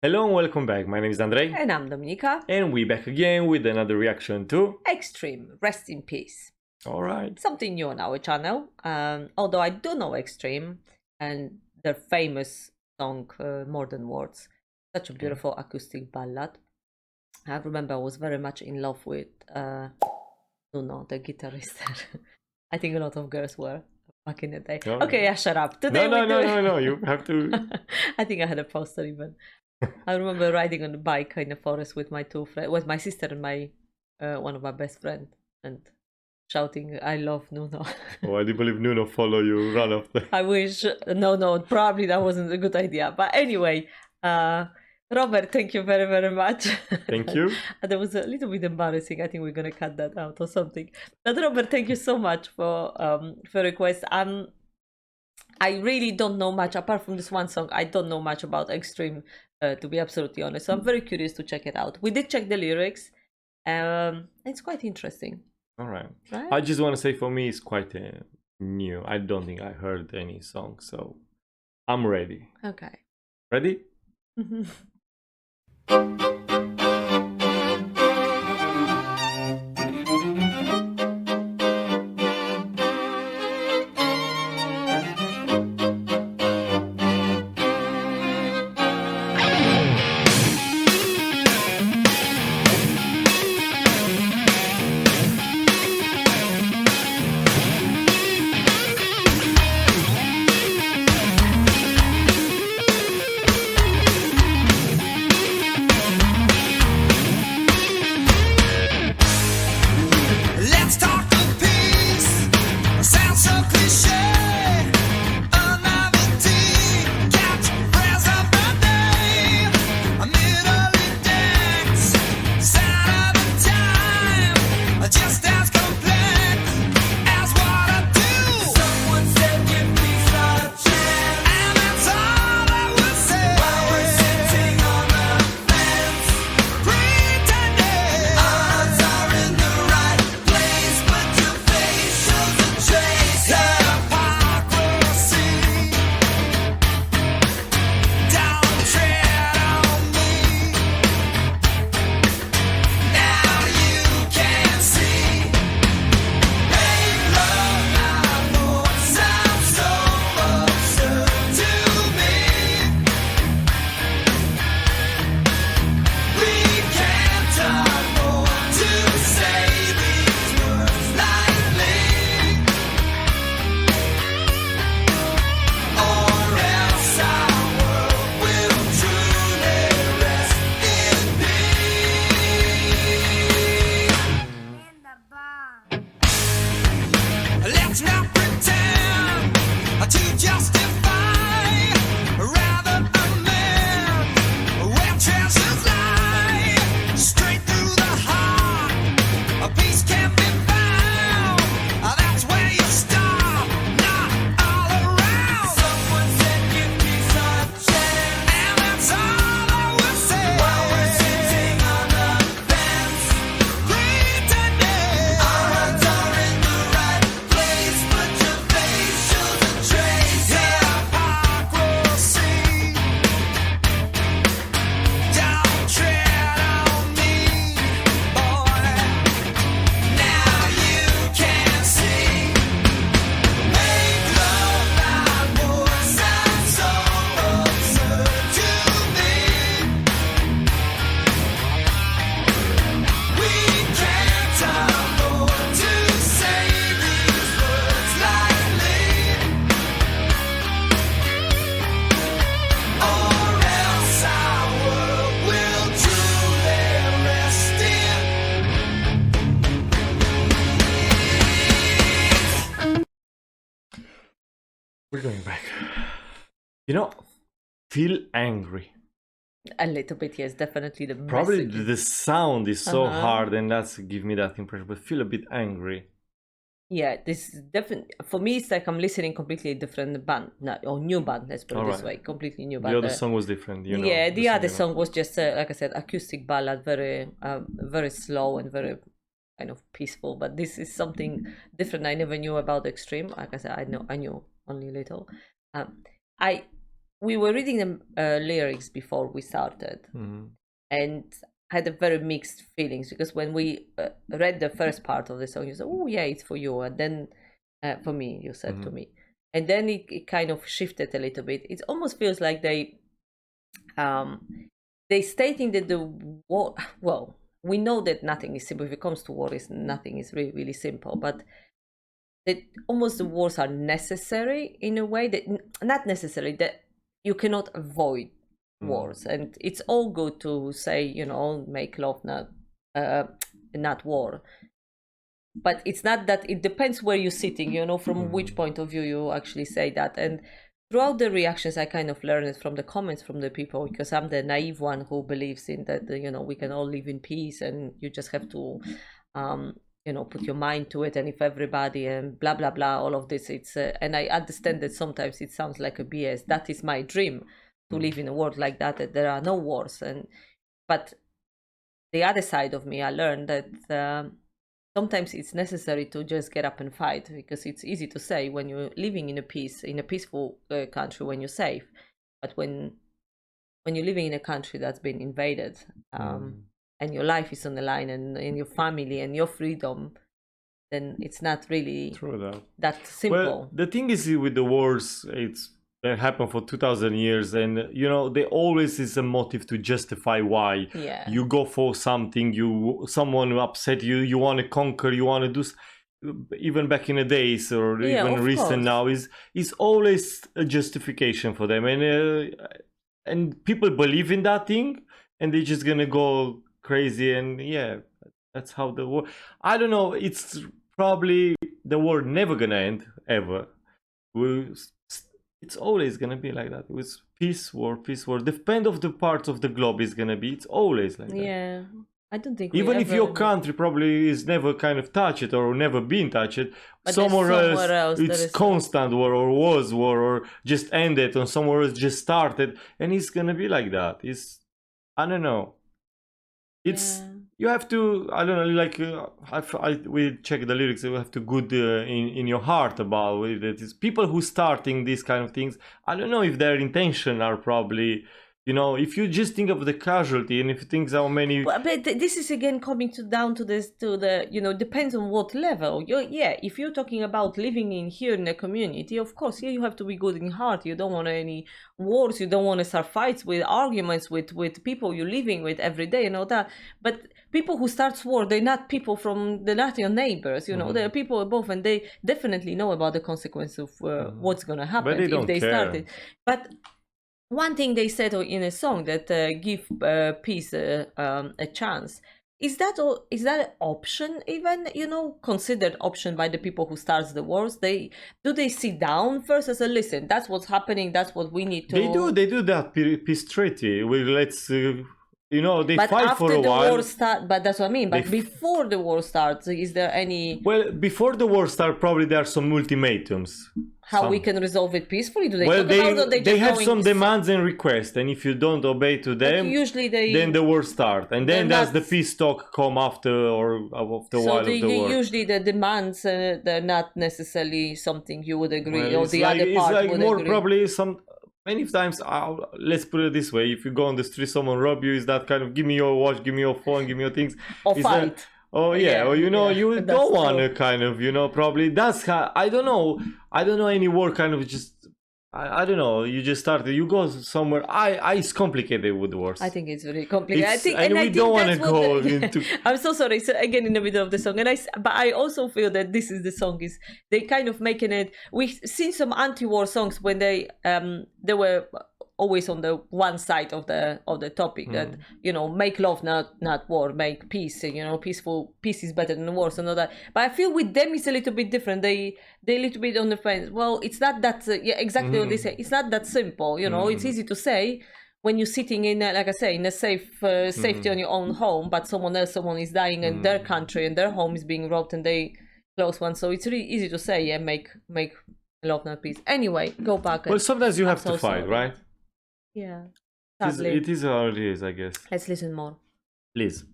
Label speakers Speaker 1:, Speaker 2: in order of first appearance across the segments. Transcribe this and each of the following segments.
Speaker 1: Hello and welcome back. My name is Andrei,
Speaker 2: And I'm Dominika.
Speaker 1: and we're back again with another reaction to.
Speaker 2: Extreme, rest in peace.
Speaker 1: All right.
Speaker 2: Something new on our channel. Although I do know Extreme and their famous song More Than Words. Such a beautiful acoustic ballad. I remember I was very much in love with Nuno, the guitarist. I think a lot of girls were back in the day.
Speaker 1: Oh,
Speaker 2: Okay,
Speaker 1: yeah.
Speaker 2: yeah, shut up. Today
Speaker 1: No. You have to.
Speaker 2: I think I had a poster even. I remember riding on a bike in the forest with my two friends, with my sister and my one of my best friends, and shouting, "I love Nuno."
Speaker 1: Oh, I do believe Nuno follow you, run off the.
Speaker 2: I wish. No, probably that wasn't a good idea. But anyway, Robert, thank you very, very much.
Speaker 1: Thank you.
Speaker 2: That was a little bit embarrassing. I think we're gonna cut that out or something. But Robert, thank you so much for request. I really don't know much apart from this one song. I don't know much about Extreme, to be absolutely honest. So I'm very curious to check it out. We did check the lyrics. It's quite interesting.
Speaker 1: All right.
Speaker 2: Right?
Speaker 1: I just want to say for me, it's quite new. I don't think I heard any song, so I'm ready.
Speaker 2: Okay.
Speaker 1: Ready?
Speaker 3: Let's talk of peace. Sounds so cliche. A novelty. Catch present birthday. A middle dance. Sign of the time. Just as complex as what I do. Someone said give peace a chance. And that's all I will say. While we're sitting on the fence. Pretending odds are in the right place, but your face shows a trace of hypocrisy. Don't tread on me. Now you can see. Make love not more sounds so absurd to me. We can't afford to say these words lightly, or else our world will truly rest in peace. Let's not pretend to justify, rather amend where treasures lie. Straight through the heart, a peace can be found. That's where you start, not all around. Someone said give peace a chance, and that's all I will say. While we're sitting on the fence, pretending our hearts are in the right place, but your face shows a trace of hypocrisy. Don't tread on me, boy. Now you can see. Make love not more sounds so absurd to me. We can't afford to say these words lightly, or else our world will truly rest in peace.
Speaker 1: We're going back. You know, feel angry.
Speaker 2: A little bit, yes, definitely the
Speaker 1: Probably
Speaker 2: message.
Speaker 1: the sound is so
Speaker 2: Uh-huh.
Speaker 1: hard, and that's give me that impression. But feel a bit angry.
Speaker 2: Yeah, this is definitely for me. It's like I'm listening completely different band, or new band. Let's put it this
Speaker 1: Alright.
Speaker 2: way, completely new band.
Speaker 1: The other song was different, you know.
Speaker 2: Yeah, the other
Speaker 1: you know.
Speaker 2: song was just like I said, acoustic ballad, very slow and very kind of peaceful. But this is something different. I never knew about Extreme. Like I said, I knew only little. I we were reading the lyrics before we started,
Speaker 1: Mhm.
Speaker 2: and had a very mixed feelings, because when we read the first part of the song, you said, "Oh yeah, it's for you," and then for me, you said to me, and then it kind of shifted a little bit. It almost feels like they stating that the war. Well, we know that nothing is simple. If it comes to war, nothing is really really simple, but that almost the wars are necessary in a way that not necessary, that you cannot avoid wars, and it's all good to say, you know, make love, not war, but it's not that. It depends where you're sitting, you know, from which point of view you actually say that. And throughout the reactions, I kind of learned it from the comments from the people, because I'm the naive one who believes in that, you know, we can all live in peace, and you just have to you know, put your mind to it, and if everybody and blah blah blah, all of this, it's and I understand that sometimes it sounds like a BS. That is my dream, to live in a world like that there are no wars. But the other side of me, I learned that sometimes it's necessary to just get up and fight, because it's easy to say when you're living in a peaceful country, when you're safe, but when you're living in a country that's been invaded, and your life is on the line, and your family and your freedom, then it's not really
Speaker 1: True
Speaker 2: that simple.
Speaker 1: Well, the thing is with the wars, it's happened for 2,000 years, and you know there always is a motive to justify why you go for something. Someone upset you, you want to conquer, you want to do. Even back in the days, or even recent now, is always a justification for them, and people believe in that thing, and they're just gonna go crazy, and that's how the war. I don't know. It's probably the war never gonna end ever. It's always gonna be like that. With peace, war. Depend of the parts of the globe is gonna be. It's always like that.
Speaker 2: Yeah, I don't think
Speaker 1: even if your country probably is never kind of touched or never been touched,
Speaker 2: but
Speaker 1: somewhere else it's constant war, or was war, or just ended, or somewhere else just started, and it's gonna be like that. I don't know. It's you have to, I don't know, like we check the lyrics. You have to good in your heart about it. It's people who starting these kind of things. I don't know if their intention are probably, you know, if you just think of the casualty, and if you think how many.
Speaker 2: But this is again coming down to the you know, depends on what level. If you're talking about living here in a community, of course, you have to be good in heart. You don't want any wars. You don't want to start fights with arguments with people you're living with every day and all that. But people who start war, they're not people they're not your neighbors. You know, they're people above, and they definitely know about the consequence of what's gonna happen if they start it. But one thing they said in a song that give peace a chance. Is that an option even, you know, considered option by the people who starts the wars? Do they sit down first and say, listen, that's what's happening, that's what we need to.
Speaker 1: They do that peace treaty. Let's you know, they
Speaker 2: but
Speaker 1: fight for a while.
Speaker 2: War but that's what I mean. But before the war starts, is there any?
Speaker 1: Well, before the war starts, probably there are some ultimatums.
Speaker 2: We can resolve it peacefully? Do they
Speaker 1: well,
Speaker 2: talk about, or
Speaker 1: they have some demands and requests, and if you don't obey to them,
Speaker 2: usually
Speaker 1: then the war starts, and then there's the peace talk come after, or after a while of the war.
Speaker 2: Usually the demands they're not necessarily something you would agree, or the other part
Speaker 1: it's like
Speaker 2: would
Speaker 1: more
Speaker 2: agree.
Speaker 1: Probably some. Many times, let's put it this way: if you go on the street, someone rob you, is that kind of give me your watch, give me your phone, give me your things,
Speaker 2: or fight.
Speaker 1: Or you know, you don't want to kind of, you know, probably that's how, I don't know any war kind of just. I don't know. You just started. You go somewhere. It's complicated with wars.
Speaker 2: I think it's very complicated.
Speaker 1: We don't want to go into.
Speaker 2: I'm so sorry. So again, in the middle of the song, but I also feel that this is the song is they kind of making it. We've seen some anti-war songs when they were always on the one side of the topic that, you know, make love, not war, make peace, you know, peace is better than wars and all that. But I feel with them it's a little bit different. They a little bit on the fence. Well, it's not that exactly what they say. It's not that simple, you know. It's easy to say when you're sitting in like I say, in a safety on your own home, but someone is dying in their country and their home is being robbed and they close one. So it's really easy to say, make love, not peace. Anyway, go back.
Speaker 1: Well, sometimes you have to fight, right?
Speaker 2: Yeah.
Speaker 1: It is how it is, I guess.
Speaker 2: Let's listen more.
Speaker 1: Please.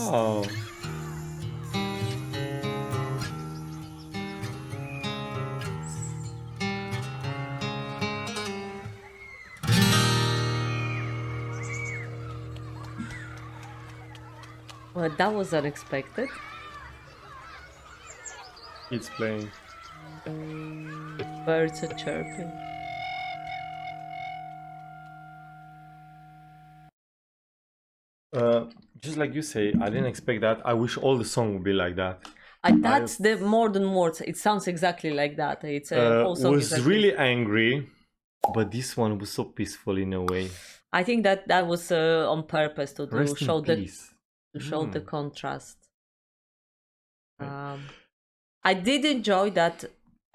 Speaker 1: Wow.
Speaker 2: Well, that was unexpected.
Speaker 1: It's playing.
Speaker 2: Birds are chirping.
Speaker 1: Just like you say, I didn't expect that. I wish all the song would be like that.
Speaker 2: That's the more than words. It sounds exactly like that. It's a whole song.
Speaker 1: Was really angry, but this one was so peaceful in a way.
Speaker 2: I think that was on purpose to
Speaker 1: Rest
Speaker 2: show
Speaker 1: in
Speaker 2: the
Speaker 1: peace.
Speaker 2: the contrast. I did enjoy that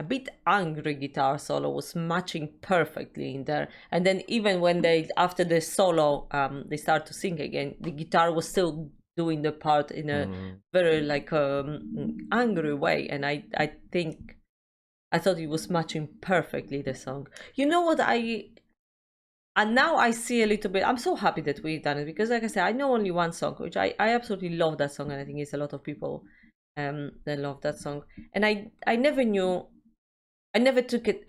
Speaker 2: a bit angry guitar solo was matching perfectly in there, and then even when they after the solo they start to sing again, the guitar was still doing the part in a very like angry way, and I think I thought it was matching perfectly the song. You know what, and now I see a little bit. I'm so happy that we've done it because, like I said, I know only one song, which I absolutely love that song, and I think it's a lot of people that love that song. And I never knew, I never took it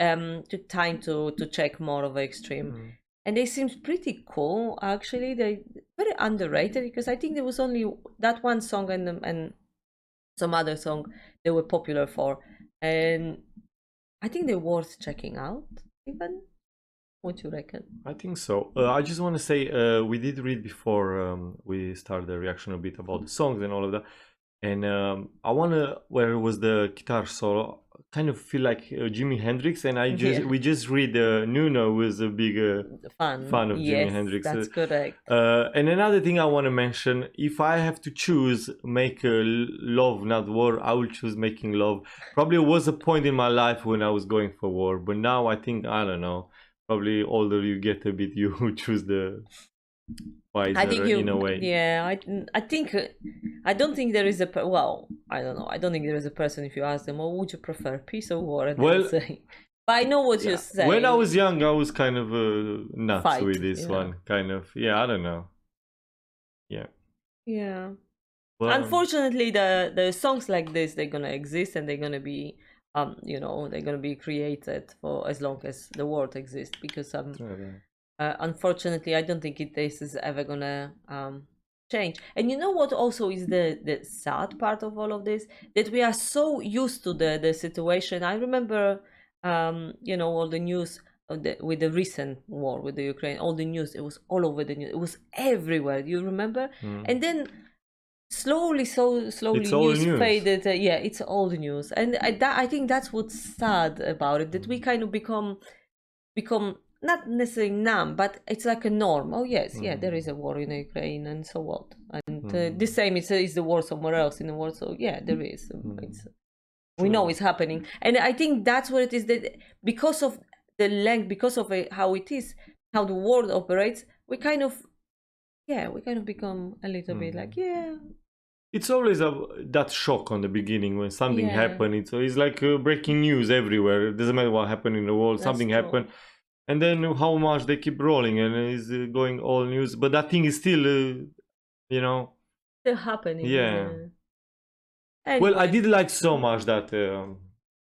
Speaker 2: took time to check more of Extreme, and they seemed pretty cool actually. They very underrated because I think there was only that one song and some other song they were popular for, and I think they're worth checking out even. What you reckon?
Speaker 1: I think so. I just want to say we did read before we started the reaction a bit about the songs and all of that, and I want to where was the guitar solo kind of feel like Jimi Hendrix, and we just read Nuno was a big fan of Jimi Hendrix.
Speaker 2: That's correct.
Speaker 1: And another thing I want to mention, if I have to choose make love not war, I will choose making love. Probably was a point in my life when I was going for war, but now I think I don't know. Probably older you get a bit, you choose the wiser in a way.
Speaker 2: Yeah, I think I don't think there is a well, I don't know. I don't think there is a person if you ask them, "What would you prefer, peace or war?" And
Speaker 1: well,
Speaker 2: say. But I know what you're saying.
Speaker 1: When I was young, I was kind of nuts with this
Speaker 2: know?
Speaker 1: one. Kind of, yeah. I don't know. Yeah.
Speaker 2: Yeah.
Speaker 1: Well,
Speaker 2: unfortunately, the songs like this they're gonna exist and they're gonna be they're gonna be created for as long as the world exists because unfortunately I don't think this is ever gonna change. And you know what also is the sad part of all of this, that we are so used to the situation. I remember all the news with the recent war with the Ukraine, all the news, it was all over the news, it was everywhere, you remember? And then slowly news faded. It's old news, and I think that's what's sad about it, that we kind of become not necessarily numb, but it's like a norm. Oh yes, there is a war in Ukraine, and so what? And the same is the war somewhere else in the world. So yeah, there is. We know it's happening, and I think that's what it is, that because of the length, because of how it is, how the world operates, we kind of become a little bit like,
Speaker 1: it's always that shock on the beginning when something happened. It's like breaking news everywhere. It doesn't matter what happened in the world, something happened. And then how much they keep rolling and it's going all news. But that thing is still,
Speaker 2: still happening.
Speaker 1: Yeah.
Speaker 2: Anyway.
Speaker 1: Well, I did like so much that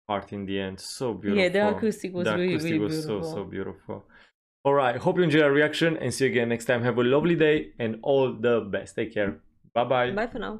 Speaker 1: part in the end. So beautiful.
Speaker 2: Yeah, the acoustic was really beautiful.
Speaker 1: So beautiful. All right. Hope you enjoyed our reaction and see you again next time. Have a lovely day and all the best. Take care. Bye-bye.
Speaker 2: Bye for now.